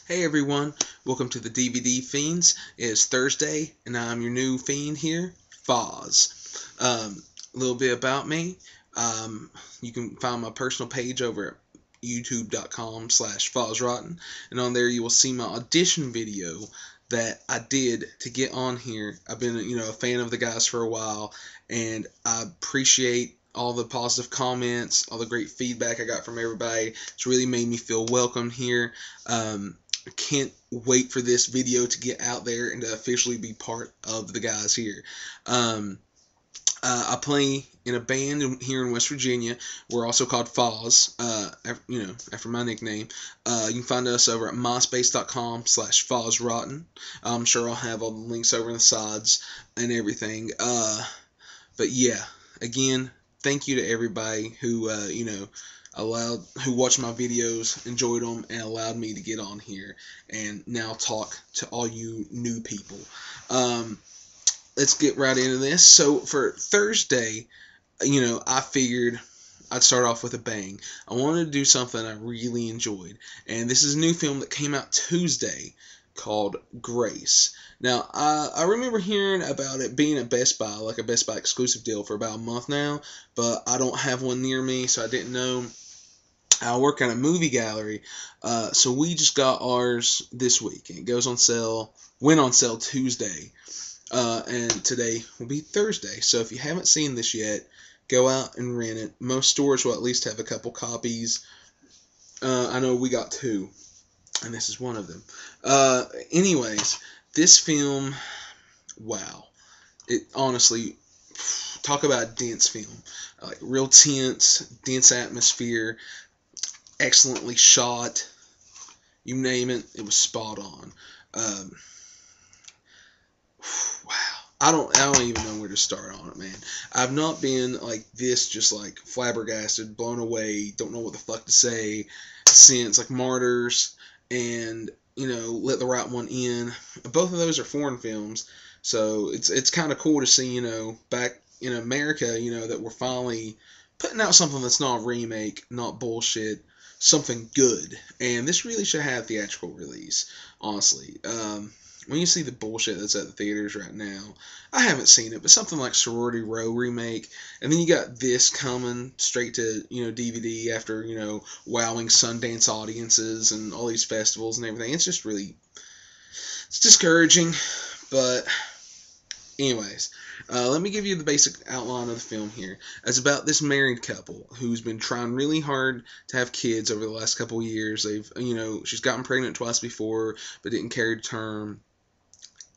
Hey everyone, welcome to the DVD Fiends. It's Thursday, and I'm your new fiend here, Foz. A little bit about me. You can find my personal page over at youtube.com/FozRotten, and on there you will see my audition video that I did to get on here. I've been, a fan of the guys for a while, and I appreciate all the positive comments, all the great feedback I got from everybody. It's really made me feel welcome here. I can't wait for this video to get out there and to officially be part of the guys here. I play in a band here in West Virginia. We're also called Foz, after my nickname. You can find us over at myspace.com/FozRotten. I'm sure I'll have all the links over on the sides and everything. But yeah, again, thank you to everybody who, who watched my videos, enjoyed them, and allowed me to get on here and now talk to all you new people. Let's get right into this. So for Thursday, I figured I'd start off with a bang. I wanted to do something I really enjoyed, and this is a new film that came out Tuesday called Grace. Now, I remember hearing about it being at Best Buy, like a Best Buy exclusive deal for about a month now, but I don't have one near me, so I didn't know. I work at a movie gallery, so we just got ours this week, and it went on sale Tuesday, and today will be Thursday. So if you haven't seen this yet, go out and rent it. Most stores will at least have a couple copies. I know we got two, and this is one of them. Anyways, this film, wow. It honestly, talk about a dense film. Like, real tense, dense atmosphere, excellently shot, you name it, it was spot on. Wow. I don't even know where to start on it, man. I've not been like this, just like flabbergasted, blown away, don't know what the fuck to say, since like Martyrs and Let the Right One In. Both of those are foreign films, so it's kind of cool to see, back in America, that we're finally putting out something that's not a remake, not bullshit, something good. And this really should have theatrical release, honestly. When you see the bullshit that's at the theaters right now, I haven't seen it, but something like Sorority Row remake, and then you got this coming straight to DVD after wowing Sundance audiences and all these festivals and everything. It's discouraging, but anyways, let me give you the basic outline of the film here. It's about this married couple who's been trying really hard to have kids over the last couple of years. She's gotten pregnant twice before, but didn't carry to term.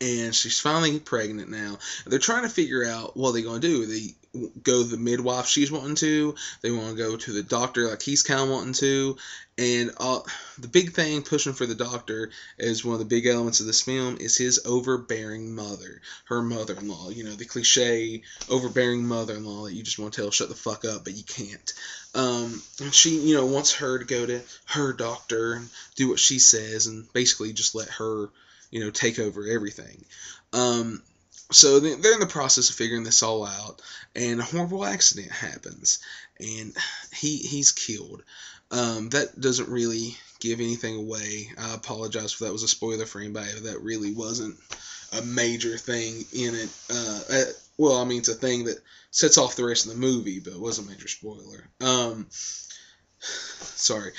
And she's finally pregnant now. They're trying to figure out what they're going to do. They go to the midwife she's wanting to. They want to go to the doctor like he's kind of wanting to. And the big thing pushing for the doctor is one of the big elements of this film is his overbearing mother. Her mother-in-law. The cliche overbearing mother-in-law that you just want to tell shut the fuck up, but you can't. And she, wants her to go to her doctor and do what she says and basically just let her take over everything. So they're in the process of figuring this all out, and a horrible accident happens, and he's killed. That doesn't really give anything away. I apologize if that was a spoiler for anybody. That really wasn't a major thing in it. It's a thing that sets off the rest of the movie, but it was a major spoiler. Sorry.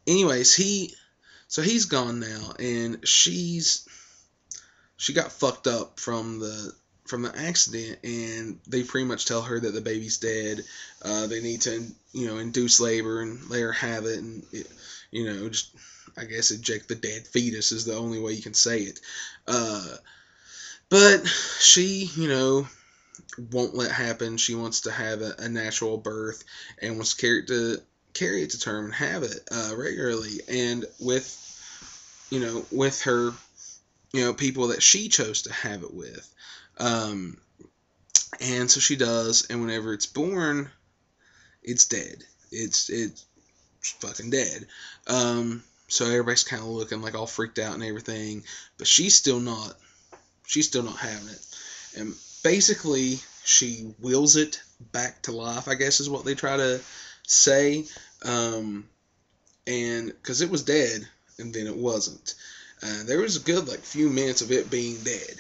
Anyways, he's gone now, and she got fucked up from the accident, and they pretty much tell her that the baby's dead. They need to induce labor and let her have it, and just I guess eject the dead fetus is the only way you can say it. But she won't let happen. She wants to have a natural birth and wants to carry it to term and have it regularly, and with her people that she chose to have it with, and so she does, and whenever it's born, it's dead. It's fucking dead. So everybody's kind of looking like all freaked out and everything, but she's still not having it, and basically she wills it back to life, I guess is what they try to say. And because it was dead, and then it wasn't. There was a good like few minutes of it being dead.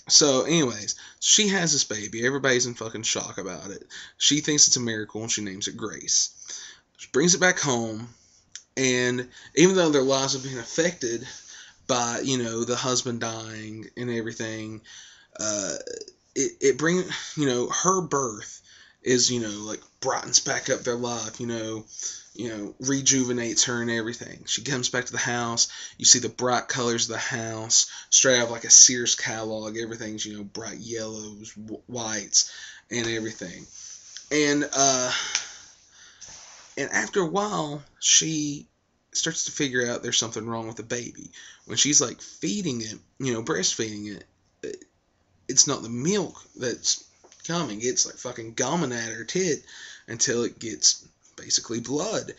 So anyways, she has this baby. Everybody's in fucking shock about it. She thinks it's a miracle, and she names it Grace. She brings it back home, and even though their lives have been affected by, the husband dying and everything, it brings, her birth is, like brightens back up their life, rejuvenates her and everything. She comes back to the house. You see the bright colors of the house, straight out of like a Sears catalog. Everything's, bright yellows, whites, and everything. And after a while, she starts to figure out there's something wrong with the baby. When she's like feeding it, breastfeeding it, it's not the milk that's coming. It's like fucking gumming at her tit until it gets basically blood.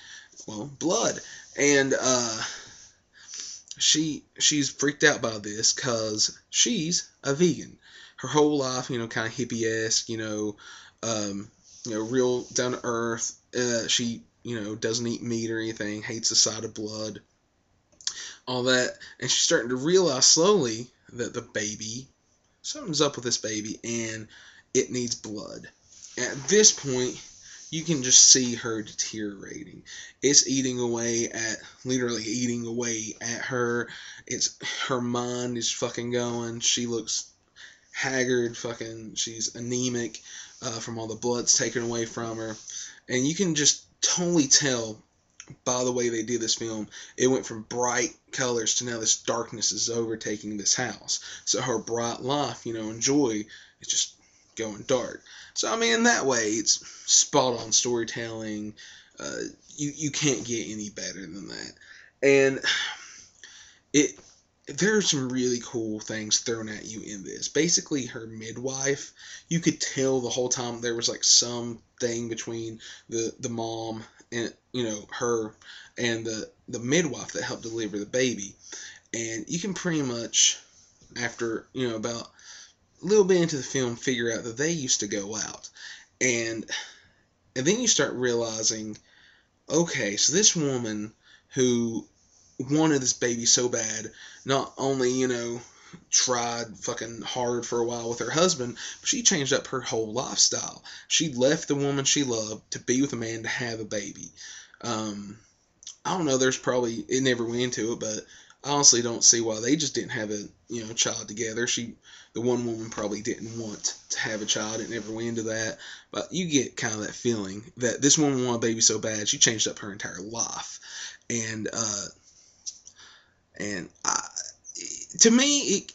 Well, blood. And she's freaked out by this because she's a vegan. Her whole life, kind of hippie-esque, real down to earth. She, doesn't eat meat or anything, hates the sight of blood, all that. And she's starting to realize slowly that something's up with this baby, and it needs blood. At this point, you can just see her deteriorating. It's literally eating away at her. Her mind is fucking going. She looks haggard, she's anemic from all the blood's taken away from her. And you can just totally tell by the way they did this film, it went from bright colors to now this darkness is overtaking this house. So her bright life, and joy is just going dark. So, in that way, it's spot on storytelling. You can't get any better than that. And there are some really cool things thrown at you in this. Basically, her midwife, you could tell the whole time there was like something between the mom and her and the midwife that helped deliver the baby. And you can pretty much, after about a little bit into the film, figure out that they used to go out. And then you start realizing, okay, so this woman who wanted this baby so bad, not only, tried fucking hard for a while with her husband, but she changed up her whole lifestyle. She left the woman she loved to be with a man to have a baby. I don't know, it never went into it, but I honestly don't see why they just didn't have a, child together. The one woman probably didn't want to have a child. It never went into that. But you get kind of that feeling that this woman wanted a baby so bad, she changed up her entire life. And to me,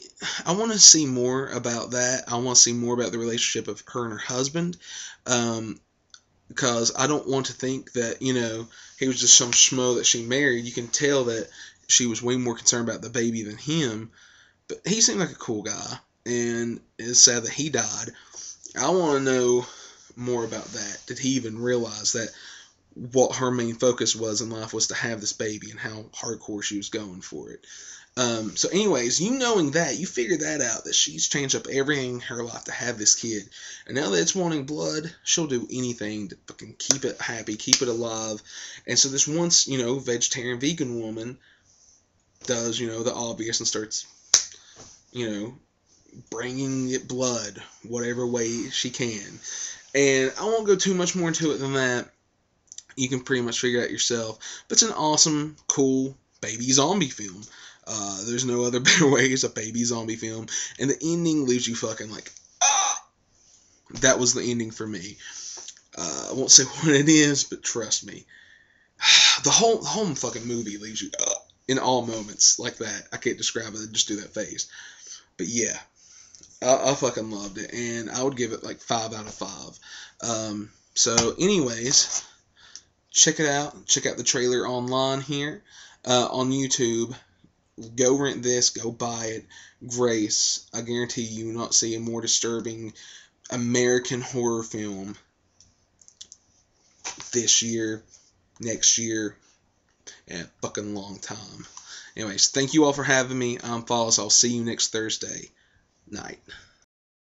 I want to see more about that. I want to see more about the relationship of her and her husband. Because I don't want to think that, he was just some schmo that she married. You can tell that she was way more concerned about the baby than him. But he seemed like a cool guy. And it's sad that he died. I want to know more about that. Did he even realize that what her main focus was in life was to have this baby and how hardcore she was going for it? So anyways, knowing that, you figure that out, that she's changed up everything in her life to have this kid. And now that it's wanting blood, she'll do anything to fucking keep it happy, keep it alive. And so this once, vegetarian vegan woman does, the obvious and starts, bringing it blood whatever way she can. And I won't go too much more into it than that. You can pretty much figure it out yourself. But it's an awesome, cool baby zombie film. There's no other better way. It's a baby zombie film. And the ending leaves you fucking like, ah! That was the ending for me. I won't say what it is, but trust me. The whole fucking movie leaves you in all moments like that. I can't describe it. Just do that face. But yeah. I fucking loved it. And I would give it like 5 out of 5. So anyways, check it out. Check out the trailer online here on YouTube. Go rent this. Go buy it. Grace. I guarantee you will not see a more disturbing American horror film this year, next year, and a fucking long time. Anyways, thank you all for having me. I'm Falls. I'll see you next Thursday night.